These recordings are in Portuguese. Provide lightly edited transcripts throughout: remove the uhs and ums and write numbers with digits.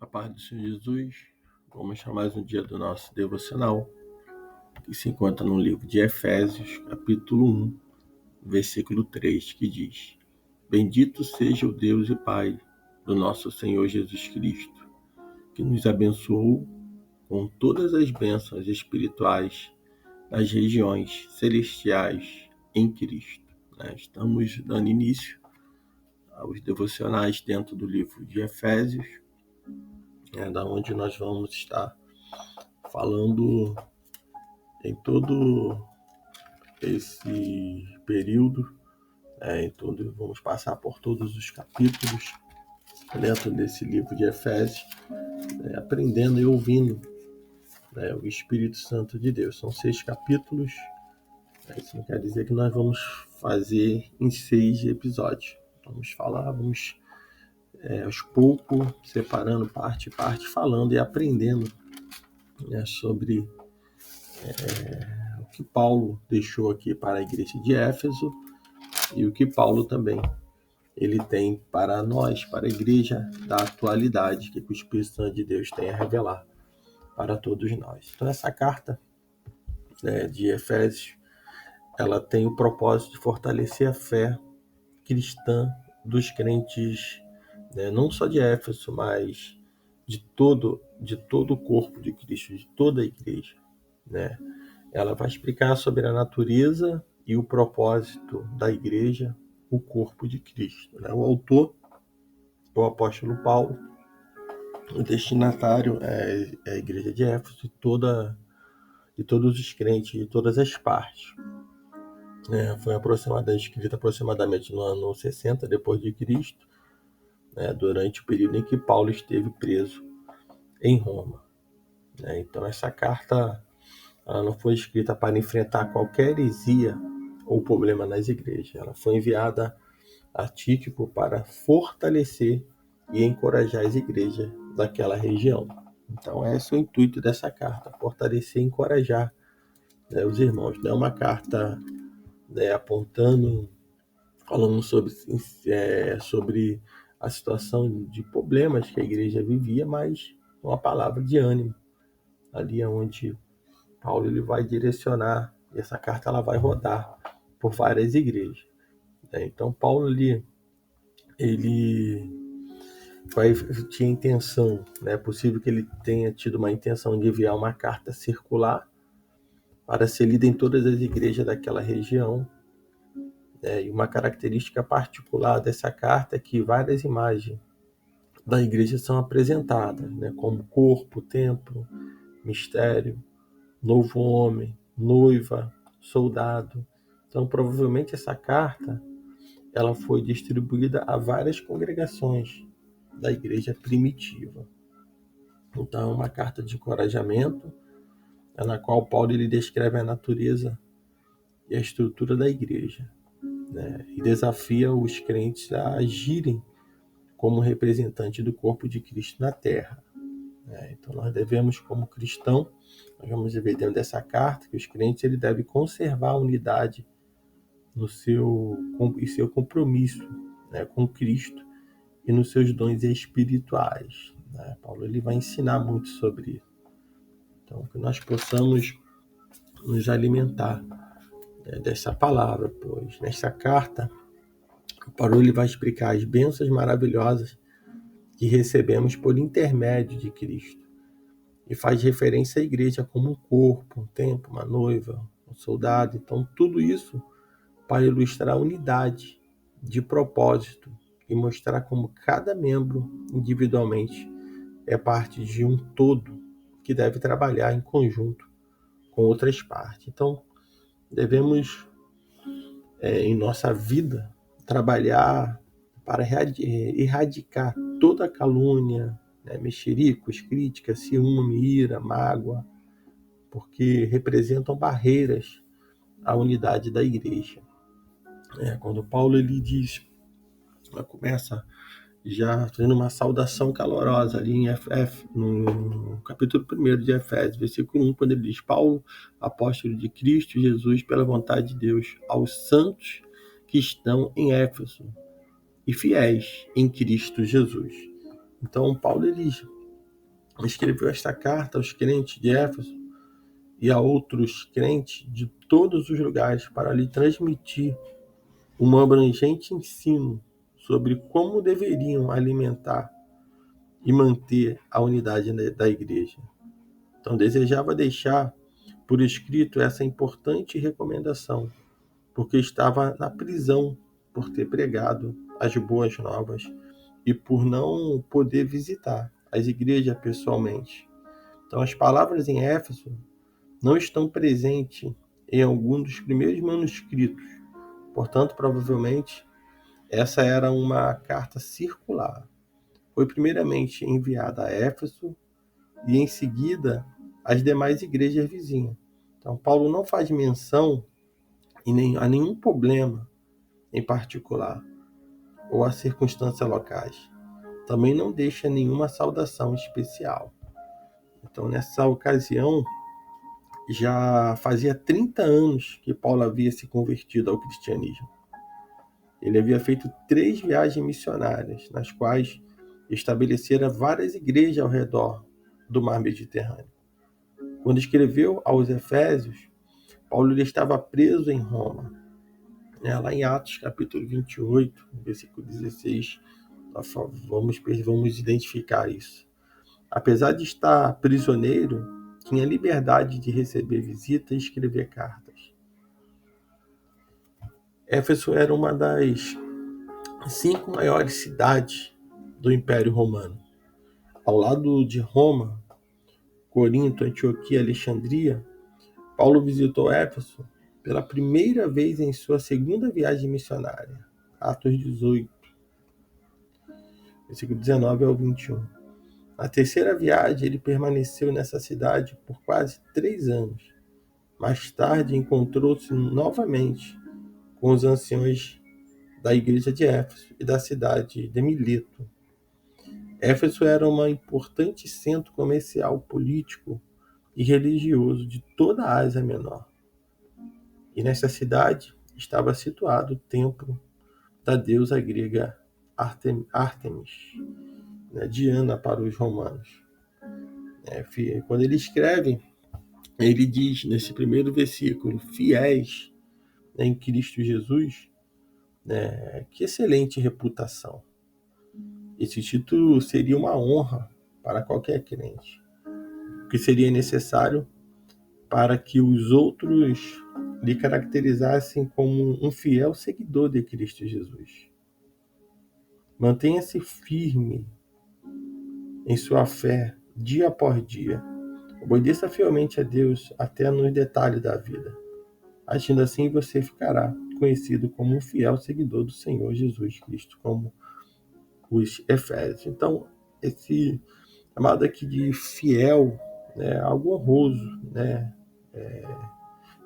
A paz do Senhor Jesus. Vamos a mais um dia do nosso devocional, que se encontra no livro de Efésios, capítulo 1, versículo 3, que diz: Bendito seja o Deus e Pai do nosso Senhor Jesus Cristo, que nos abençoou com todas as bênçãos espirituais nas regiões celestiais em Cristo. Estamos dando início aos devocionais dentro do livro de Efésios, da onde nós vamos estar falando em todo esse período, vamos passar por todos os capítulos dentro desse livro de Efésios, aprendendo e ouvindo o Espírito Santo de Deus. São 6 capítulos, isso não quer dizer que nós vamos fazer em 6 episódios. Vamos aos poucos, separando parte a parte, falando e aprendendo sobre o que Paulo deixou aqui para a igreja de Éfeso e o que Paulo também ele tem para nós, para a igreja da atualidade, que o Espírito Santo de Deus tem a revelar para todos nós. Então essa carta de Efésios, ela tem o propósito de fortalecer a fé cristã dos crentes, não só de Éfeso, mas de todo o corpo de Cristo, de toda a igreja. Ela vai explicar sobre a natureza e o propósito da igreja, o corpo de Cristo. O autor, o apóstolo Paulo, o destinatário é a igreja de Éfeso e todos os crentes de todas as partes. Foi escrita aproximadamente no ano 60 depois de Cristo, durante o período em que Paulo esteve preso em Roma. Então essa carta ela não foi escrita para enfrentar qualquer heresia ou problema nas igrejas. Ela foi enviada a Tíquico para fortalecer e encorajar as igrejas daquela região. Então esse é o intuito dessa carta, fortalecer e encorajar os irmãos. Não é uma carta apontando, falando sobre a situação de problemas que a igreja vivia, mas uma palavra de ânimo. Ali é onde Paulo ele vai direcionar, e essa carta ela vai rodar por várias igrejas. Então Paulo ele tinha intenção, é possível que ele tenha tido uma intenção de enviar uma carta circular para ser lida em todas as igrejas daquela região. E uma característica particular dessa carta é que várias imagens da igreja são apresentadas, como corpo, templo, mistério, novo homem, noiva, soldado. Então, provavelmente essa carta ela foi distribuída a várias congregações da igreja primitiva. Então, é uma carta de encorajamento, na qual Paulo ele descreve a natureza e a estrutura da igreja, e desafia os crentes a agirem como representante do corpo de Cristo na terra. Então, nós devemos, como cristão, nós vamos ver dentro dessa carta que os crentes ele devem conservar a unidade no seu compromisso com Cristo e nos seus dons espirituais. Paulo ele vai ensinar muito sobre isso. Então, que nós possamos nos alimentar dessa palavra, pois nessa carta, Paulo ele vai explicar as bênçãos maravilhosas que recebemos por intermédio de Cristo. E faz referência à igreja como um corpo, um templo, uma noiva, um soldado. Então, tudo isso para ilustrar a unidade de propósito e mostrar como cada membro individualmente é parte de um todo que deve trabalhar em conjunto com outras partes. Então, devemos, em nossa vida, trabalhar para erradicar toda a calúnia, mexericos, críticas, ciúme, ira, mágoa, porque representam barreiras à unidade da igreja. Quando Paulo ele diz, ela começa já fazendo uma saudação calorosa ali no capítulo 1 de Efésios, versículo 1, quando ele diz: Paulo, apóstolo de Cristo Jesus, pela vontade de Deus, aos santos que estão em Éfeso e fiéis em Cristo Jesus. Então Paulo ele escreveu esta carta aos crentes de Éfeso e a outros crentes de todos os lugares para lhe transmitir um abrangente ensino sobre como deveriam alimentar e manter a unidade da igreja. Então, desejava deixar por escrito essa importante recomendação, porque estava na prisão por ter pregado as boas novas e por não poder visitar as igrejas pessoalmente. Então, as palavras em Éfeso não estão presentes em algum dos primeiros manuscritos. Portanto, provavelmente, essa era uma carta circular. Foi primeiramente enviada a Éfeso e, em seguida, às demais igrejas vizinhas. Então, Paulo não faz menção a nenhum problema em particular ou a circunstâncias locais. Também não deixa nenhuma saudação especial. Então, nessa ocasião, já fazia 30 anos que Paulo havia se convertido ao cristianismo. Ele havia feito 3 viagens missionárias, nas quais estabelecera várias igrejas ao redor do mar Mediterrâneo. Quando escreveu aos Efésios, Paulo estava preso em Roma. Lá em Atos, capítulo 28, versículo 16, vamos identificar isso. Apesar de estar prisioneiro, tinha liberdade de receber visitas e escrever cartas. Éfeso era uma das 5 maiores cidades do Império Romano. Ao lado de Roma, Corinto, Antioquia e Alexandria, Paulo visitou Éfeso pela primeira vez em sua segunda viagem missionária, Atos 18, versículo 19 ao 21. Na terceira viagem, ele permaneceu nessa cidade por quase 3 anos. Mais tarde, encontrou-se novamente com os anciões da igreja de Éfeso e da cidade de Mileto. Éfeso era um importante centro comercial, político e religioso de toda a Ásia Menor. E nessa cidade estava situado o templo da deusa grega Ártemis, Diana para os romanos. Quando ele escreve, ele diz nesse primeiro versículo, fiéis em Cristo Jesus, que excelente reputação. Esse título seria uma honra para qualquer crente, que seria necessário para que os outros lhe caracterizassem como um fiel seguidor de Cristo Jesus. Mantenha-se firme em sua fé, dia após dia. Obedeça fielmente a Deus até nos detalhes da vida. Agindo assim, você ficará conhecido como um fiel seguidor do Senhor Jesus Cristo, como os Efésios. Então, esse chamado aqui de fiel, algo honroso,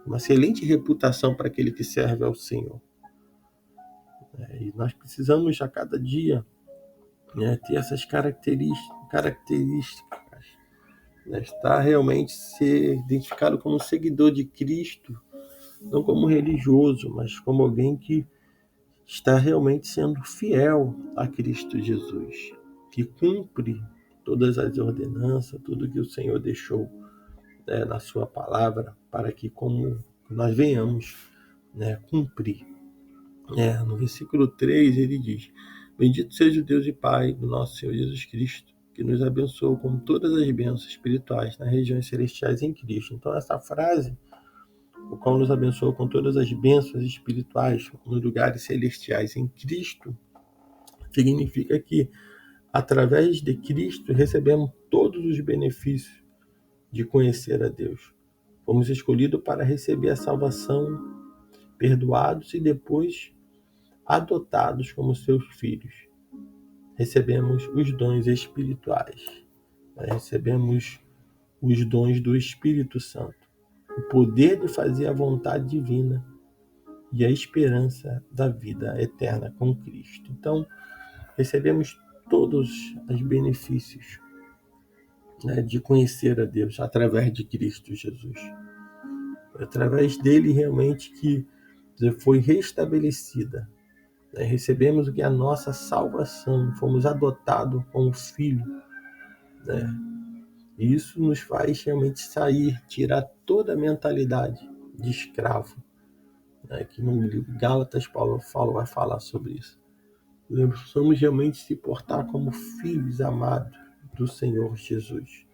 uma excelente reputação para aquele que serve ao Senhor. E nós precisamos a cada dia ter essas características, estar realmente ser identificado como seguidor de Cristo, não como religioso, mas como alguém que está realmente sendo fiel a Cristo Jesus, que cumpre todas as ordenanças, tudo que o Senhor deixou na sua palavra, para que como nós venhamos cumprir. No versículo 3 ele diz: bendito seja o Deus e Pai do nosso Senhor Jesus Cristo, que nos abençoou com todas as bênçãos espirituais nas regiões celestiais em Cristo. Então essa frase, o qual nos abençoou com todas as bênçãos espirituais nos lugares celestiais em Cristo, significa que através de Cristo recebemos todos os benefícios de conhecer a Deus. Fomos escolhidos para receber a salvação, perdoados e depois adotados como seus filhos. Recebemos os dons espirituais, recebemos os dons do Espírito Santo, o poder de fazer a vontade divina e a esperança da vida eterna com Cristo. Então, recebemos todos os benefícios de conhecer a Deus através de Cristo Jesus. Através dele realmente que foi restabelecida. Recebemos o que é a nossa salvação, fomos adotados como filho. E isso nos faz realmente sair, tirar toda a mentalidade de escravo, né? Que no livro Gálatas Paulo vai falar sobre isso. Precisamos realmente se portar como filhos amados do Senhor Jesus.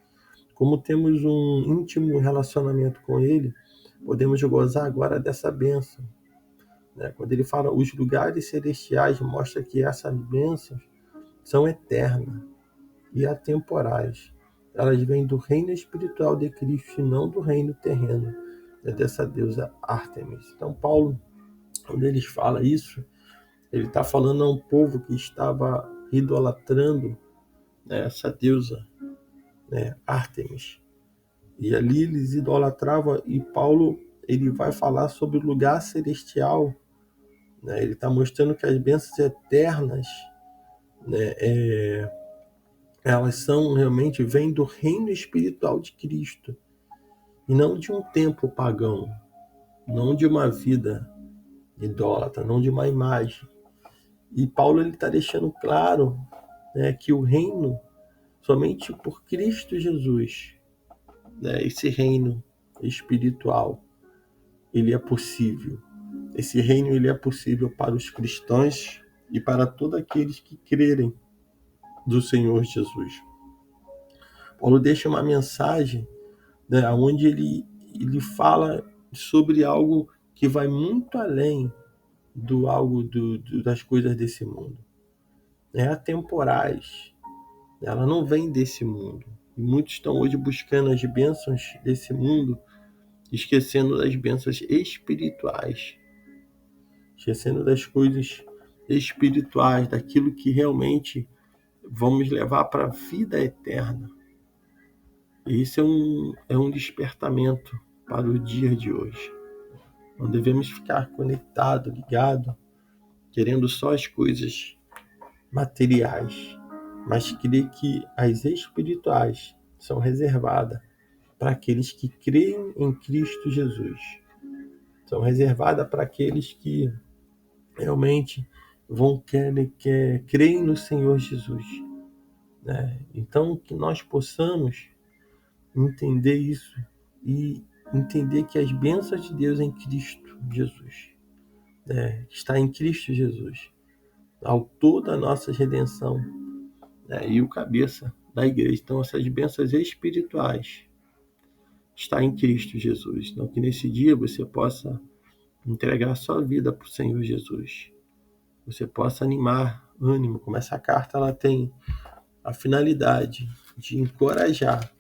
Como temos um íntimo relacionamento com Ele, podemos gozar agora dessa bênção, né? Quando ele fala os lugares celestiais, mostra que essas bênçãos são eternas e atemporais. Elas vêm do reino espiritual de Cristo e não do reino terreno, né, dessa deusa Ártemis. Então Paulo, quando ele fala isso, ele está falando a um povo que estava idolatrando, né, essa deusa, né, Ártemis. E ali eles idolatravam, e Paulo ele vai falar sobre o lugar celestial, né? Ele está mostrando que as bênçãos eternas, né, elas são realmente, vêm do reino espiritual de Cristo, e não de um templo pagão, não de uma vida idólatra, não de uma imagem. E Paulo está deixando claro, né, que o reino, somente por Cristo Jesus, né, esse reino espiritual, ele é possível. Esse reino ele é possível para os cristãos e para todos aqueles que crerem do Senhor Jesus. Paulo deixa uma mensagem, né, onde ele fala sobre algo que vai muito além do algo das coisas desse mundo. É atemporais. Ela não vem desse mundo. E muitos estão hoje buscando as bênçãos desse mundo, esquecendo das bênçãos espirituais, esquecendo das coisas espirituais, daquilo que realmente vamos levar para a vida eterna. E isso é um despertamento para o dia de hoje. Não devemos ficar conectado, ligado, querendo só as coisas materiais, mas crer que as espirituais são reservadas para aqueles que creem em Cristo Jesus. São reservadas para aqueles que realmente creem no Senhor Jesus, né? Então, que nós possamos entender isso e entender que as bênçãos de Deus em Cristo Jesus, né, está em Cristo Jesus, autor da nossa redenção, né, e o cabeça da igreja. Então, essas bênçãos espirituais está em Cristo Jesus. Então, que nesse dia você possa entregar a sua vida para o Senhor Jesus. Você possa animar, ânimo, como essa carta ela tem a finalidade de encorajar,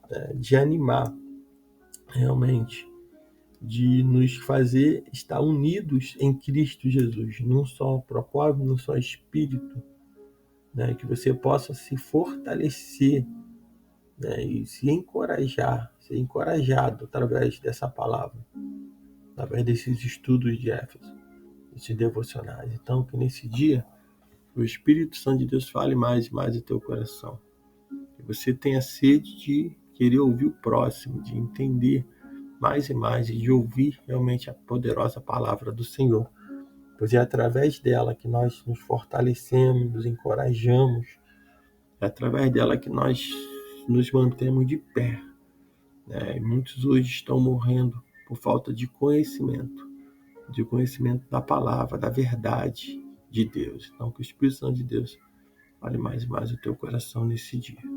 né, de animar realmente, de nos fazer estar unidos em Cristo Jesus, num só propósito, num só espírito, né, que você possa se fortalecer, né, e se encorajar, ser encorajado através dessa palavra, através desses estudos de Éfeso, esses devocionais. Então, que nesse dia o Espírito Santo de Deus fale mais e mais no teu coração. Que você tenha sede de querer ouvir o próximo, de entender mais e mais e de ouvir realmente a poderosa palavra do Senhor. Pois é através dela que nós nos fortalecemos, nos encorajamos, é através dela que nós nos mantemos de pé, né? E muitos hoje estão morrendo por falta de conhecimento da palavra, da verdade de Deus. Então, que o Espírito Santo de Deus fale mais e mais o teu coração nesse dia.